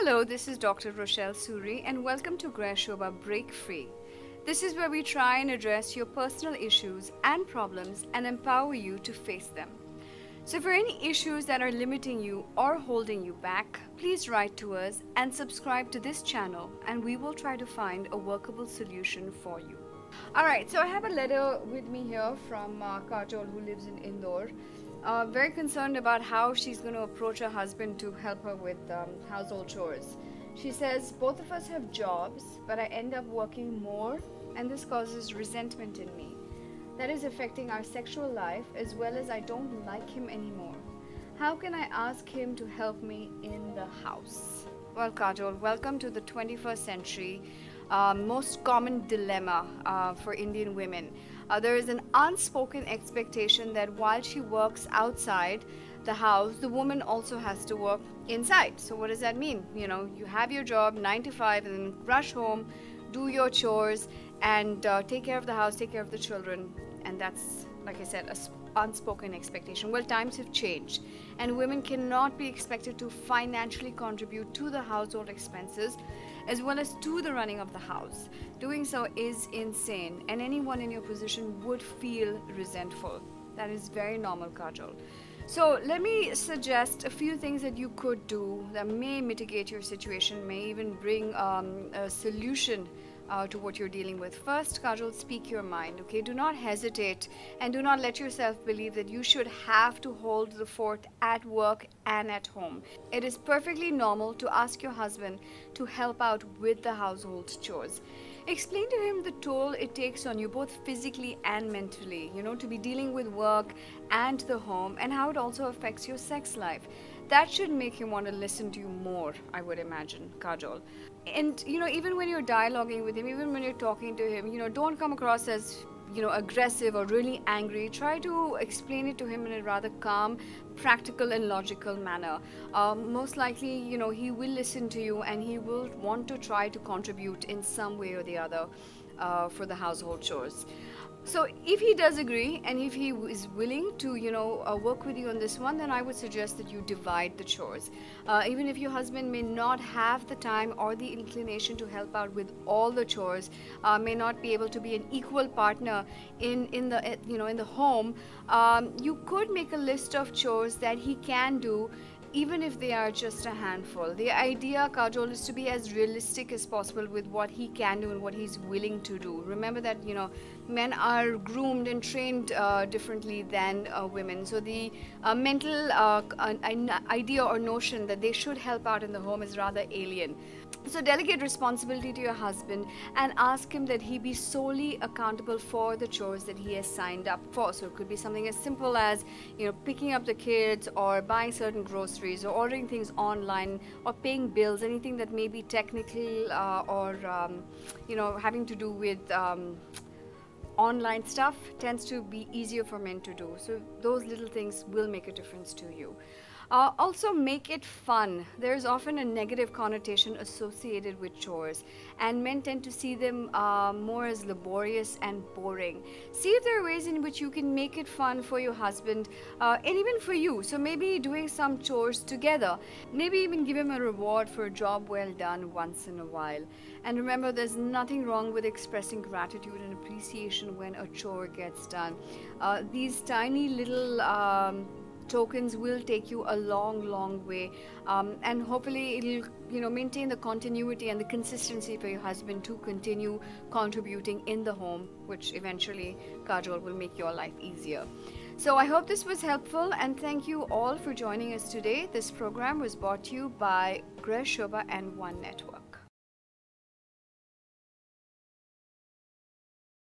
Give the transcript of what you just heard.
Hello, this is Dr. Rochelle Suri, and welcome to Grashoba Break Free. This is where we try and address your personal issues and problems and empower you to face them. So, for any issues that are limiting you or holding you back, please write to us and subscribe to this channel, and we will try to find a workable solution for you. Alright, so I have a letter with me here from Kajol, who lives in Indore. Very concerned about how she's going to approach her husband to help her with household chores. She says, both of us have jobs, but I end up working more, and this causes resentment in me. That is affecting our sexual life, as well as I don't like him anymore. How can I ask him to help me in the house? Well, Kajol, welcome to the 21st century. Most common dilemma for Indian women. There is an unspoken expectation that while she works outside the house, the woman also has to work inside. So what does that mean? You know, you have your job 9 to 5 and then rush home, do your chores, and take care of the house, take care of the children. And that's, like I said, an unspoken expectation. Well, times have changed, and women cannot be expected to financially contribute to the household expenses as well as to the running of the house. Doing so is insane, and anyone in your position would feel resentful. That is very normal, Kajol. So let me suggest a few things that you could do that may mitigate your situation, may even bring a solution to what you're dealing with. First, Kajol, speak your mind, okay? Do not hesitate, and do not let yourself believe that you should have to hold the fort at work and at home. It is perfectly normal to ask your husband to help out with the household chores. Explain to him the toll it takes on you, both physically and mentally, you know, to be dealing with work and the home, and how it also affects your sex life. That should make him want to listen to you more, I would imagine, Kajol. And, you know, even when you're dialoguing with him, even when you're talking to him, you know, don't come across as, you know, aggressive or really angry. Try to explain it to him in a rather calm, practical and logical manner. Most likely, you know, he will listen to you, and he will want to try to contribute in some way or the other for the household chores. So if he does agree, and if he is willing to, you know, work with you on this one, then I would suggest that you divide the chores. Even if your husband may not have the time or the inclination to help out with all the chores, may not be able to be an equal partner in the you know, in the home, you could make a list of chores that he can do, even if they are just a handful. The idea, Kajol, is to be as realistic as possible with what he can do and what he's willing to do. Remember that, you know, men are groomed and trained differently than women. So the mental idea or notion that they should help out in the home is rather alien. So delegate responsibility to your husband and ask him that he be solely accountable for the chores that he has signed up for. So it could be something as simple as, you know, picking up the kids, or buying certain groceries, or ordering things online, or paying bills, anything that may be technical or you know, having to do with online stuff tends to be easier for men to do. So those little things will make a difference to you. Also, make it fun. There's often a negative connotation associated with chores, and men tend to see them more as laborious and boring. See if there are ways in which you can make it fun for your husband and even for you. So maybe doing some chores together. Maybe even give him a reward for a job well done once in a while. And remember, there's nothing wrong with expressing gratitude and appreciation when a chore gets done. These tiny little tokens will take you a long way, and hopefully it'll, you know, maintain the continuity and the consistency for your husband to continue contributing in the home, which eventually, Kajol, will make your life easier. So I hope this was helpful, and thank you all for joining us today. This program was brought to you by Grashoba and One Network.